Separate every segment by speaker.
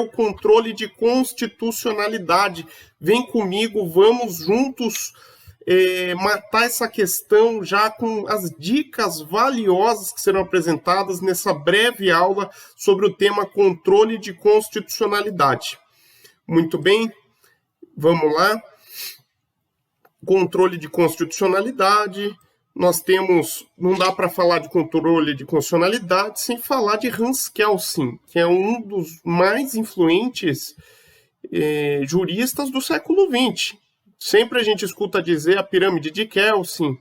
Speaker 1: o controle de constitucionalidade. Vem comigo, vamos juntos matar essa questão já com as dicas valiosas que serão apresentadas nessa breve aula sobre o tema controle de constitucionalidade. Muito bem, vamos lá. Controle de constitucionalidade. Nós temos, não dá para falar de controle de constitucionalidade sem falar de Hans Kelsen, que é um dos mais influentes juristas do século XX. Sempre a gente escuta dizer a pirâmide de Kelsen,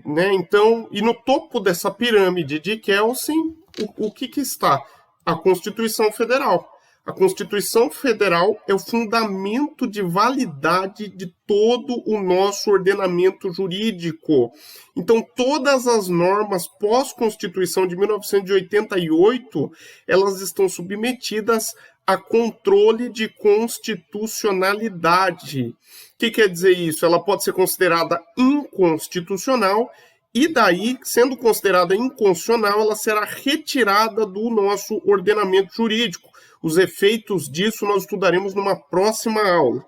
Speaker 1: né? Então, e no topo dessa pirâmide de Kelsen, o que está? A Constituição Federal. A Constituição Federal é o fundamento de validade de todo o nosso ordenamento jurídico. Então, todas as normas pós-Constituição de 1988, elas estão submetidas a controle de constitucionalidade. O que quer dizer isso? Ela pode ser considerada inconstitucional e daí, sendo considerada inconstitucional, ela será retirada do nosso ordenamento jurídico. Os efeitos disso nós estudaremos numa próxima aula,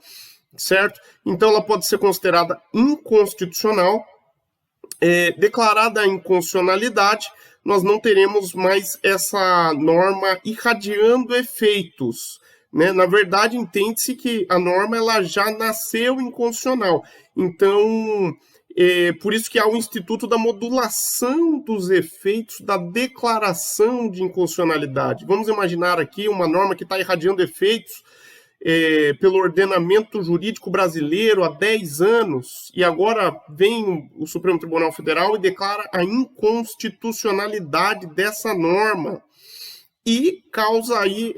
Speaker 1: certo? Então, ela pode ser considerada inconstitucional. Declarada a inconstitucionalidade, nós não teremos mais essa norma irradiando efeitos, né? Na verdade, entende-se que a norma ela já nasceu inconstitucional. Então, por isso que há o Instituto da Modulação dos Efeitos da Declaração de Inconstitucionalidade. Vamos imaginar aqui uma norma que está irradiando efeitos pelo ordenamento jurídico brasileiro há 10 anos, e agora vem o Supremo Tribunal Federal e declara a inconstitucionalidade dessa norma. E causa aí,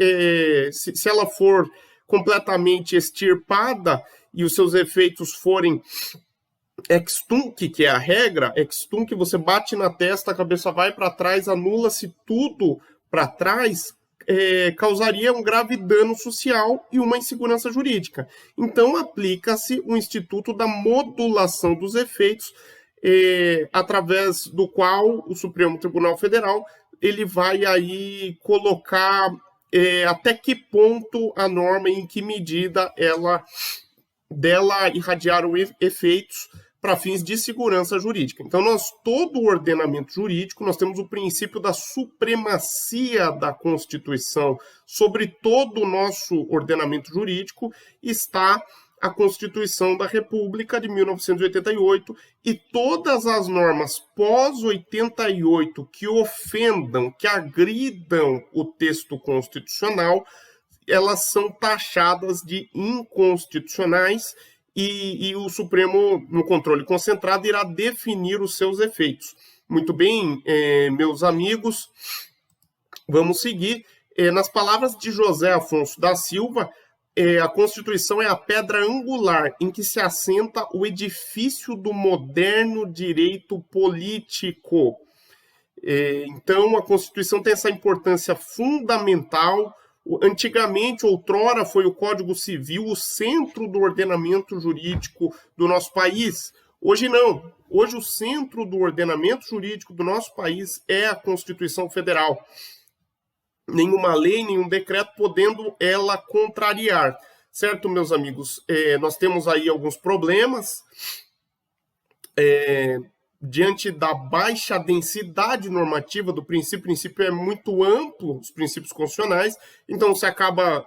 Speaker 1: se ela for completamente extirpada e os seus efeitos forem ex tunc, que é a regra, ex tunc, você bate na testa, a cabeça vai para trás, anula-se tudo para trás, causaria um grave dano social e uma insegurança jurídica. Então, aplica-se o Instituto da Modulação dos Efeitos, através do qual o Supremo Tribunal Federal ele vai aí colocar até que ponto a norma, em que medida dela irradiar efeitos para fins de segurança jurídica. Então, todo o ordenamento jurídico, nós temos o princípio da supremacia da Constituição sobre todo o nosso ordenamento jurídico, está a Constituição da República de 1988 e todas as normas pós-88 que ofendam, que agridam o texto constitucional, elas são taxadas de inconstitucionais e o Supremo, no controle concentrado, irá definir os seus efeitos. Muito bem, meus amigos, vamos seguir. Nas palavras de José Afonso da Silva, a Constituição é a pedra angular em que se assenta o edifício do moderno direito político. Então, a Constituição tem essa importância fundamental. Antigamente, outrora, foi o Código Civil o centro do ordenamento jurídico do nosso país. Hoje não. Hoje o centro do ordenamento jurídico do nosso país é a Constituição Federal. Nenhuma lei, nenhum decreto podendo ela contrariar. Certo, meus amigos? Nós temos aí alguns problemas. Diante da baixa densidade normativa do princípio, o princípio é muito amplo, os princípios constitucionais, então se acaba,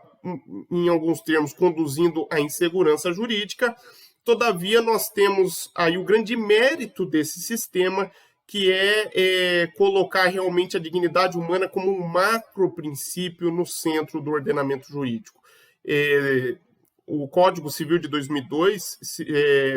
Speaker 1: em alguns termos, conduzindo à insegurança jurídica. Todavia, nós temos aí o grande mérito desse sistema, que é colocar realmente a dignidade humana como um macro-princípio no centro do ordenamento jurídico. O Código Civil de 2002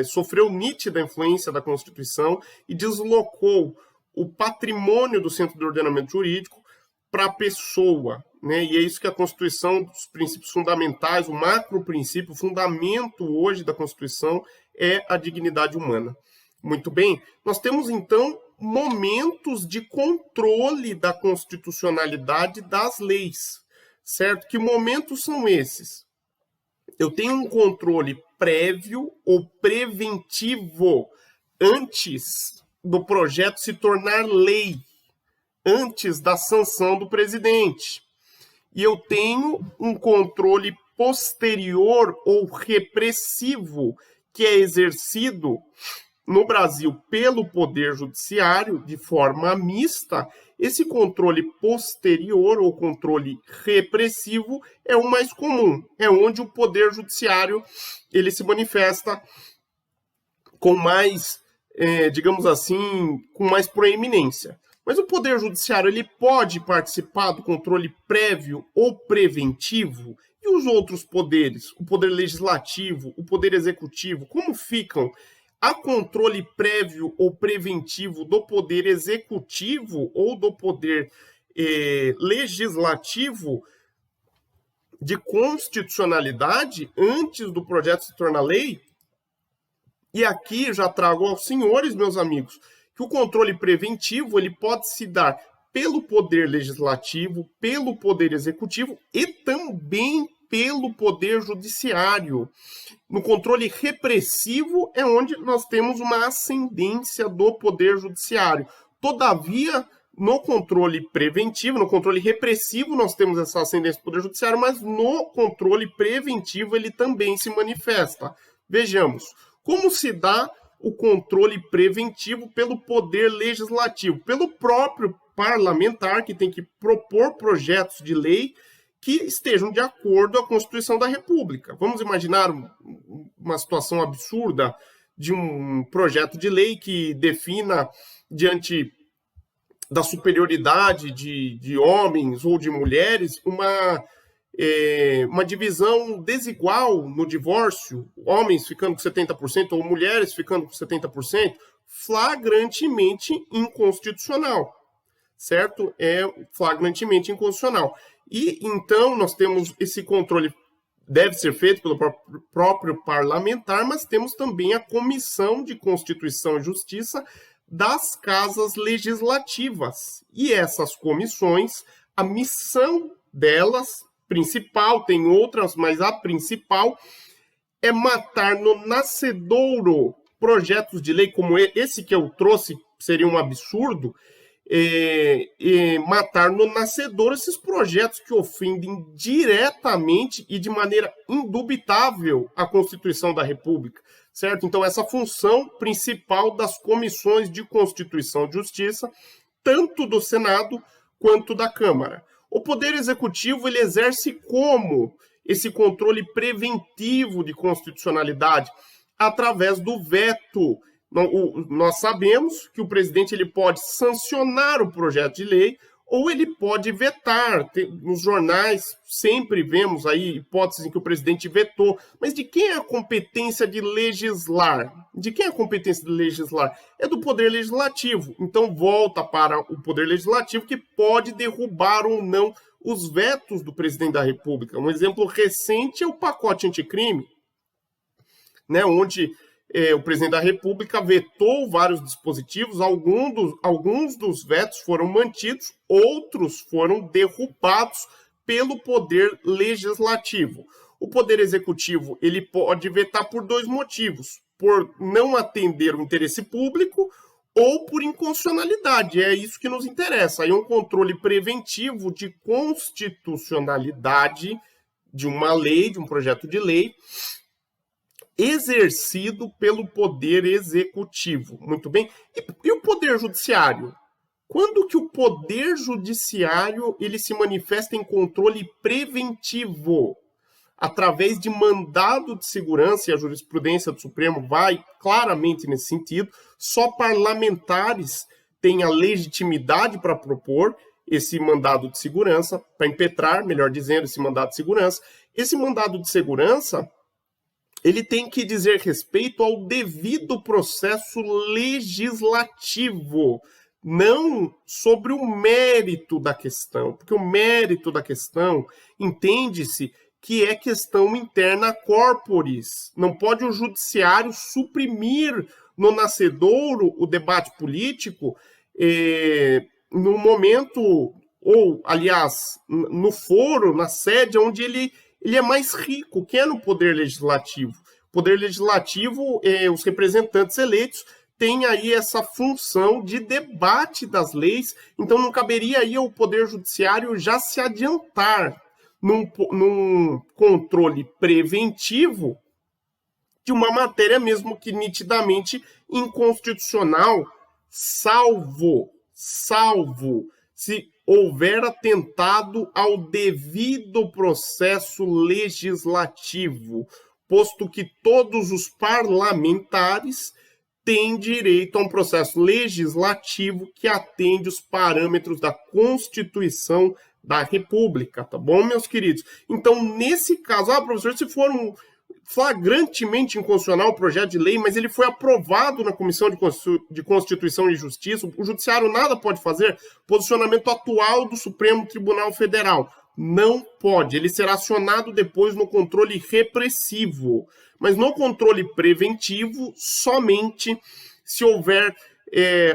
Speaker 1: sofreu nítida influência da Constituição e deslocou o patrimônio do centro do ordenamento jurídico para a pessoa, né? E é isso que a Constituição, dos princípios fundamentais, o macro-princípio, o fundamento hoje da Constituição é a dignidade humana. Muito bem, nós temos então momentos de controle da constitucionalidade das leis, certo? Que momentos são esses? Eu tenho um controle prévio ou preventivo antes do projeto se tornar lei, antes da sanção do presidente. e eu tenho um controle posterior ou repressivo que é exercido no Brasil pelo Poder Judiciário de forma mista. Esse controle posterior ou controle repressivo é o mais comum, é onde o Poder Judiciário ele se manifesta com mais, digamos assim, com mais proeminência. Mas o Poder Judiciário ele pode participar do controle prévio ou preventivo? E os outros poderes, o Poder Legislativo, o Poder Executivo, como ficam? Há controle prévio ou preventivo do Poder Executivo ou do Poder Legislativo de constitucionalidade antes do projeto se tornar lei? E aqui já trago aos senhores, meus amigos, que o controle preventivo ele pode se dar pelo Poder Legislativo, pelo Poder Executivo e também pelo Poder Judiciário. No controle repressivo é onde nós temos uma ascendência do Poder Judiciário. Todavia, no controle preventivo, no controle repressivo, nós temos essa ascendência do Poder Judiciário, mas no controle preventivo ele também se manifesta. Vejamos, como se dá o controle preventivo pelo Poder Legislativo? Pelo próprio parlamentar, que tem que propor projetos de lei que estejam de acordo com a Constituição da República. Vamos imaginar uma situação absurda de um projeto de lei que defina, diante da superioridade de homens ou de mulheres, uma divisão desigual no divórcio, homens ficando com 70% ou mulheres ficando com 70%, flagrantemente inconstitucional, certo? É flagrantemente inconstitucional. E então nós temos esse controle, deve ser feito pelo próprio parlamentar, mas temos também a Comissão de Constituição e Justiça das Casas Legislativas. E essas comissões, a missão delas, principal, tem outras, mas a principal é matar no nascedouro projetos de lei como esse que eu trouxe, seria um absurdo, matar no nascedouro esses projetos que ofendem diretamente e de maneira indubitável a Constituição da República, certo? Então, essa função principal das comissões de Constituição e Justiça, tanto do Senado quanto da Câmara. O Poder Executivo ele exerce como esse controle preventivo de constitucionalidade? Através do veto. Nós sabemos que o presidente ele pode sancionar o projeto de lei ou ele pode vetar. Nos jornais sempre vemos aí hipóteses em que o presidente vetou. Mas de quem é a competência de legislar? De quem é a competência de legislar? É do Poder Legislativo. Então volta para o Poder Legislativo, que pode derrubar ou não os vetos do presidente da República. Um exemplo recente é o pacote anticrime, né, onde o presidente da República vetou vários dispositivos, alguns dos vetos foram mantidos, outros foram derrubados pelo Poder Legislativo. O Poder Executivo ele pode vetar por dois motivos: por não atender o interesse público ou por inconstitucionalidade. É isso que nos interessa. Aí um controle preventivo de constitucionalidade de uma lei, de um projeto de lei, exercido pelo Poder Executivo. Muito bem. E o Poder Judiciário? Quando que o Poder Judiciário ele se manifesta em controle preventivo? Através de mandado de segurança, e a jurisprudência do Supremo vai claramente nesse sentido. Só parlamentares têm a legitimidade para propor esse mandado de segurança, para impetrar, melhor dizendo, esse mandado de segurança. Esse mandado de segurança ele tem que dizer respeito ao devido processo legislativo, não sobre o mérito da questão, porque o mérito da questão entende-se que é questão interna corporis. Não pode o judiciário suprimir no nascedouro o debate político no momento, ou, aliás, no foro, na sede, onde ele é mais rico, que é no Poder Legislativo. O Poder Legislativo, os representantes eleitos tem aí essa função de debate das leis, então não caberia aí ao Poder Judiciário já se adiantar num controle preventivo de uma matéria mesmo que nitidamente inconstitucional, salvo se houver atentado ao devido processo legislativo, posto que todos os parlamentares têm direito a um processo legislativo que atende os parâmetros da Constituição da República, tá bom, meus queridos? Então, nesse caso, professor, se for um flagrantemente inconstitucional o projeto de lei, mas ele foi aprovado na Comissão de Constituição e Justiça, o Judiciário nada pode fazer, posicionamento atual do Supremo Tribunal Federal. Não pode, ele será acionado depois no controle repressivo, mas no controle preventivo, somente se houver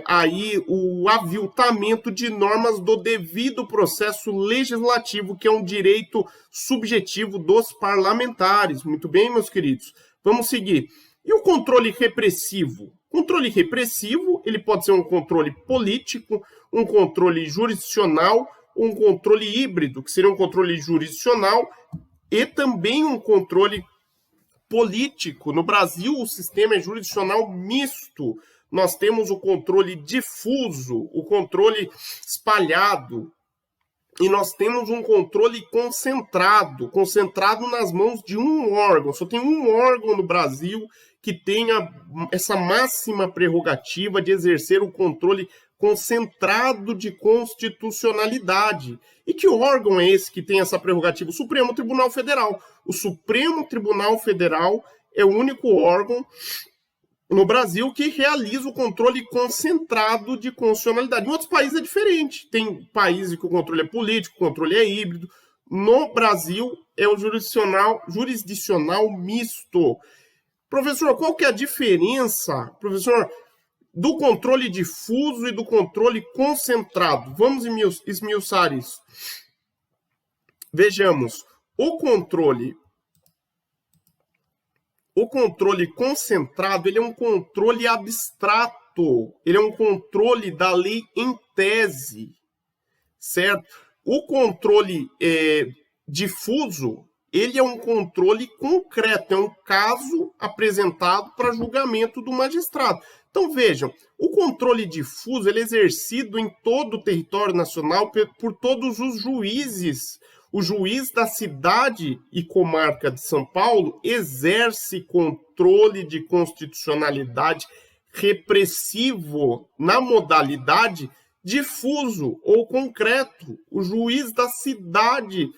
Speaker 1: aí o aviltamento de normas do devido processo legislativo, que é um direito subjetivo dos parlamentares. Muito bem, meus queridos? Vamos seguir. E o controle repressivo? O controle repressivo, ele pode ser um controle político, um controle jurisdicional, um controle híbrido, que seria um controle jurisdicional e também um controle político. No Brasil, o sistema é jurisdicional misto. Nós temos o controle difuso, o controle espalhado, e nós temos um controle concentrado nas mãos de um órgão. Só tem um órgão no Brasil que tenha essa máxima prerrogativa de exercer o controle concentrado de constitucionalidade. E que órgão é esse que tem essa prerrogativa? O Supremo Tribunal Federal. O Supremo Tribunal Federal é o único órgão no Brasil que realiza o controle concentrado de constitucionalidade. Em outros países é diferente. Tem países que o controle é político, o controle é híbrido. No Brasil é o jurisdicional misto. Professor, qual que é a diferença, professor, do controle difuso e do controle concentrado? Vamos esmiuçar isso. Vejamos, o controle concentrado, ele é um controle abstrato, ele é um controle da lei em tese, certo? O controle difuso, ele é um controle concreto, é um caso apresentado para julgamento do magistrado. Então, vejam, o controle difuso ele é exercido em todo o território nacional por todos os juízes. O juiz da cidade e comarca de São Paulo exerce controle de constitucionalidade repressivo na modalidade difuso ou concreto. O juiz da cidade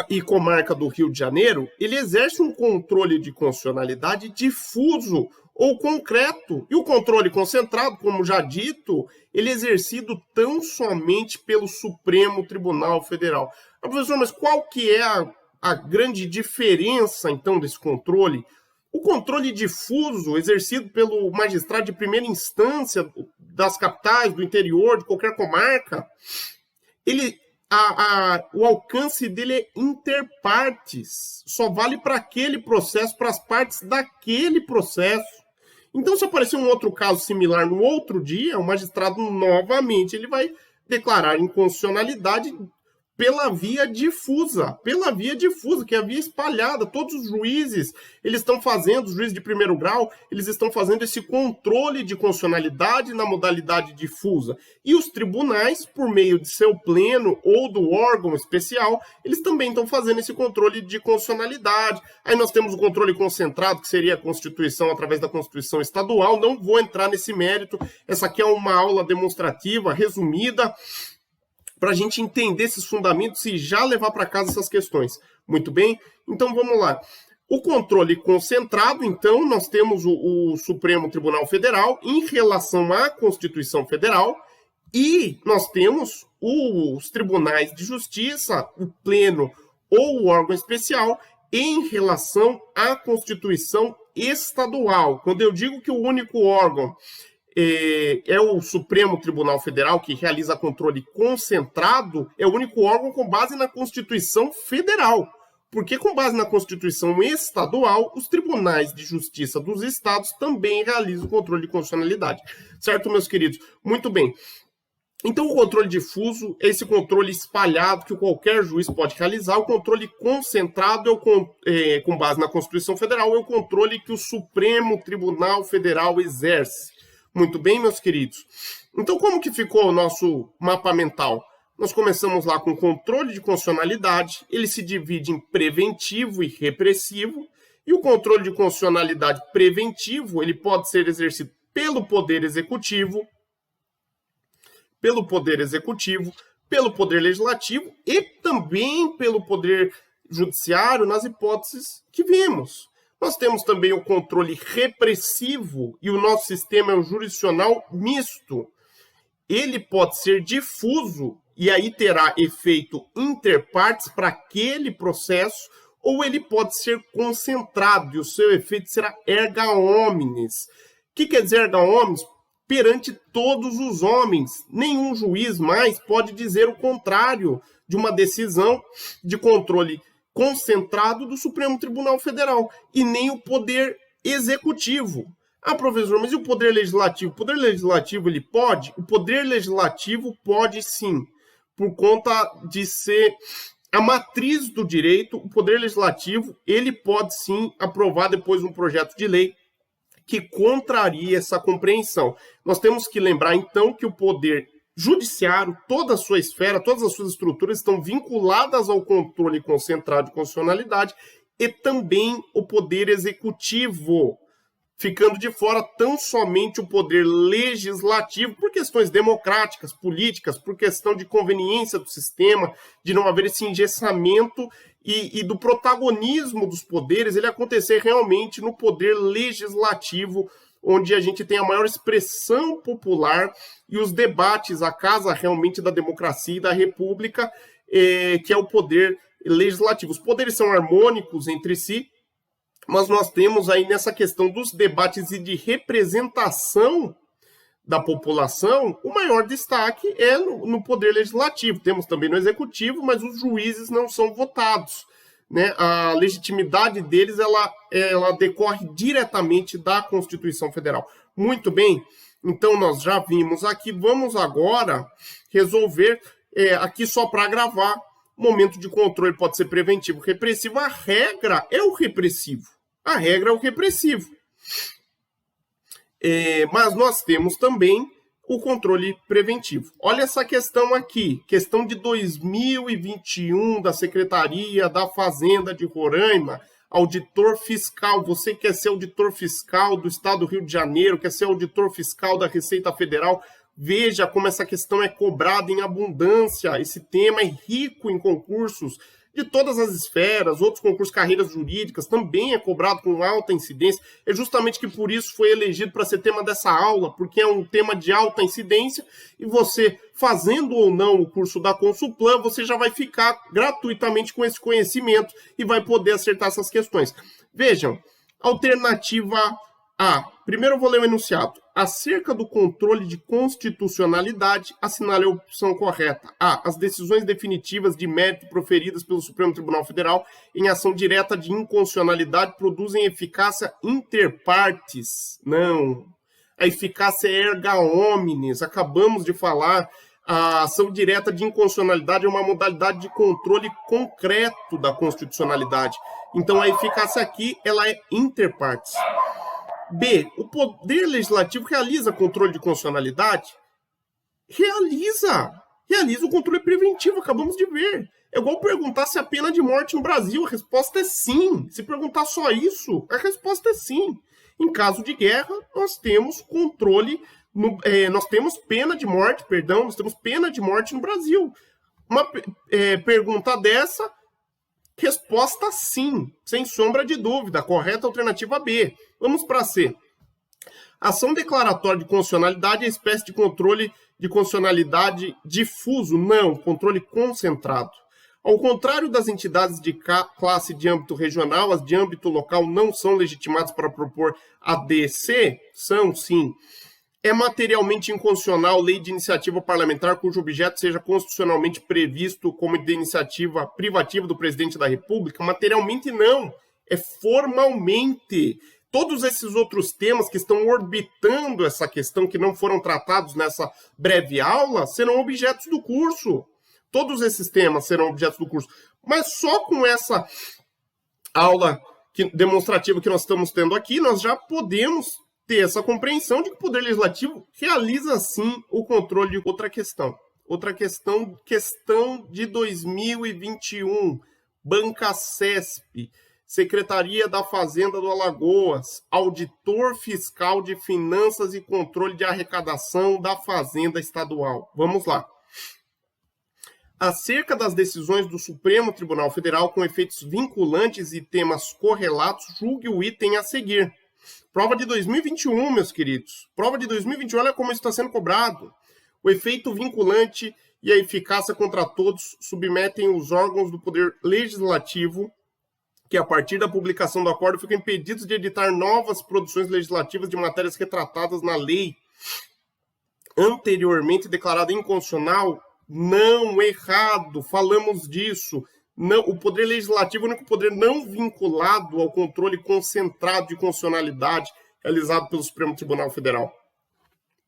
Speaker 1: e comarca do Rio de Janeiro, ele exerce um controle de constitucionalidade difuso ou concreto. E o controle concentrado, como já dito, ele é exercido tão somente pelo Supremo Tribunal Federal. Professor, mas qual que é a grande diferença, então, desse controle? O controle difuso, exercido pelo magistrado de primeira instância das capitais, do interior, de qualquer comarca, o alcance dele é interpartes. Só vale para aquele processo, para as partes daquele processo. Então, se aparecer um outro caso similar no outro dia, o magistrado novamente ele vai declarar inconstitucionalidade pela via difusa, que é a via espalhada. Todos os juízes, eles estão fazendo, os juízes de primeiro grau, eles estão fazendo esse controle de constitucionalidade na modalidade difusa. E os tribunais, por meio de seu pleno ou do órgão especial, eles também estão fazendo esse controle de constitucionalidade. Aí nós temos o controle concentrado, que seria a Constituição através da Constituição Estadual. Não vou entrar nesse mérito, essa aqui é uma aula demonstrativa, resumida, para a gente entender esses fundamentos e já levar para casa essas questões. Muito bem? Então vamos lá. O controle concentrado, então, nós temos o Supremo Tribunal Federal em relação à Constituição Federal e nós temos os tribunais de justiça, o pleno ou o órgão especial em relação à Constituição Estadual. Quando eu digo que o único órgão é o Supremo Tribunal Federal, que realiza controle concentrado, é o único órgão com base na Constituição Federal. Porque, com base na Constituição estadual, os tribunais de justiça dos estados também realizam o controle de constitucionalidade. Certo, meus queridos? Muito bem. Então, o controle difuso é esse controle espalhado que qualquer juiz pode realizar. O controle concentrado, com base na Constituição Federal, é o controle que o Supremo Tribunal Federal exerce. Muito bem, meus queridos? Então, como que ficou o nosso mapa mental? Nós começamos lá com controle de constitucionalidade. Ele se divide em preventivo e repressivo. E o controle de constitucionalidade preventivo, ele pode ser exercido pelo Poder Executivo, pelo Poder Legislativo e também pelo Poder Judiciário, nas hipóteses que vimos. Nós temos também o controle repressivo e o nosso sistema é o jurisdicional misto. Ele pode ser difuso e aí terá efeito interpartes para aquele processo, ou ele pode ser concentrado e o seu efeito será erga omnes. O que quer dizer erga omnes? Perante todos os homens. Nenhum juiz mais pode dizer o contrário de uma decisão de controle concentrado do Supremo Tribunal Federal, e nem o Poder Executivo. Ah, professor, mas e o Poder Legislativo? O Poder Legislativo, ele pode? O Poder Legislativo pode sim, por conta de ser a matriz do direito. O Poder Legislativo, ele pode sim aprovar depois um projeto de lei que contraria essa compreensão. Nós temos que lembrar, então, que o Poder Judiciário, toda a sua esfera, todas as suas estruturas estão vinculadas ao controle concentrado de constitucionalidade e também o Poder Executivo, ficando de fora tão somente o Poder Legislativo, por questões democráticas, políticas, por questão de conveniência do sistema, de não haver esse engessamento e do protagonismo dos poderes, ele acontecer realmente no Poder Legislativo, onde a gente tem a maior expressão popular e os debates, a casa realmente da democracia e da república, que é o Poder Legislativo. Os poderes são harmônicos entre si, mas nós temos aí nessa questão dos debates e de representação da população, o maior destaque é no Poder Legislativo. Temos também no Executivo, mas os juízes não são votados, né? A legitimidade deles ela decorre diretamente da Constituição Federal. Muito bem, então nós já vimos aqui, vamos agora resolver, aqui só para gravar, momento de controle pode ser preventivo, repressivo, a regra é o repressivo. A regra é o repressivo. Mas nós temos também o controle preventivo. Olha essa questão aqui, questão de 2021 da Secretaria da Fazenda de Roraima, auditor fiscal. Você quer ser auditor fiscal do Estado do Rio de Janeiro, quer ser auditor fiscal da Receita Federal? Veja como essa questão é cobrada em abundância. Esse tema é rico em concursos de todas as esferas, outros concursos, carreiras jurídicas, também é cobrado com alta incidência. É justamente que por isso foi elegido para ser tema dessa aula, porque é um tema de alta incidência, e você, fazendo ou não o curso da Consulplan, você já vai ficar gratuitamente com esse conhecimento e vai poder acertar essas questões. Vejam, alternativa A. Primeiro eu vou ler o enunciado. Acerca do controle de constitucionalidade, assinale a opção correta. A. As decisões definitivas de mérito proferidas pelo Supremo Tribunal Federal em ação direta de inconstitucionalidade produzem eficácia inter partes. Não. A eficácia é erga omnes. Acabamos de falar. A ação direta de inconstitucionalidade é uma modalidade de controle concreto da constitucionalidade. Então, a eficácia aqui ela é inter partes. B. O Poder Legislativo realiza controle de constitucionalidade? Realiza o controle preventivo, acabamos de ver. É igual perguntar se a pena de morte no Brasil. A resposta é sim. Se perguntar só isso, a resposta é sim. Em caso de guerra, nós temos controle, nós temos pena de morte, nós temos pena de morte no Brasil. Uma pergunta dessa, resposta sim, sem sombra de dúvida. Correta alternativa B. Vamos para C. Ação declaratória de constitucionalidade é espécie de controle de constitucionalidade difuso? Não, controle concentrado. Ao contrário das entidades de classe de âmbito regional, as de âmbito local não são legitimadas para propor ADC? São, sim. É materialmente inconstitucional lei de iniciativa parlamentar cujo objeto seja constitucionalmente previsto como de iniciativa privativa do presidente da República? Materialmente não, é formalmente. Todos esses outros temas que estão orbitando essa questão, que não foram tratados nessa breve aula, serão objetos do curso. Todos esses temas serão objetos do curso. Mas só com essa aula demonstrativa que nós estamos tendo aqui, nós já podemos ter essa compreensão de que o Poder Legislativo realiza, sim, o controle de outra questão. Outra questão, questão de 2021, Banca CESP, Secretaria da Fazenda do Alagoas, Auditor Fiscal de Finanças e Controle de Arrecadação da Fazenda Estadual. Vamos lá. Acerca das decisões do Supremo Tribunal Federal com efeitos vinculantes e temas correlatos, julgue o item a seguir. Prova de 2021, meus queridos. Prova de 2021, olha como isso está sendo cobrado. O efeito vinculante e a eficácia contra todos submetem os órgãos do Poder Legislativo, que a partir da publicação do acordo ficam impedidos de editar novas produções legislativas de matérias retratadas na lei anteriormente declarada inconstitucional. Não, errado, falamos disso. Não, o Poder Legislativo é o único poder não vinculado ao controle concentrado de constitucionalidade realizado pelo Supremo Tribunal Federal.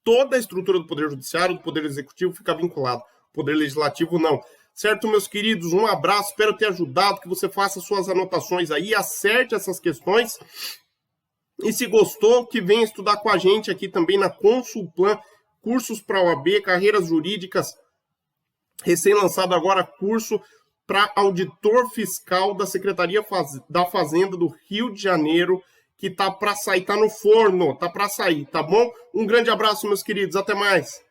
Speaker 1: Toda a estrutura do Poder Judiciário, do Poder Executivo, fica vinculada. O Poder Legislativo não. Certo, meus queridos? Um abraço, espero ter ajudado, que você faça suas anotações aí, acerte essas questões. E se gostou, que venha estudar com a gente aqui também na Consulplan, cursos para OAB, carreiras jurídicas, recém-lançado agora curso para auditor fiscal da Secretaria da Fazenda do Rio de Janeiro, que tá para sair, tá no forno, tá para sair, tá bom? Um grande abraço, meus queridos, até mais.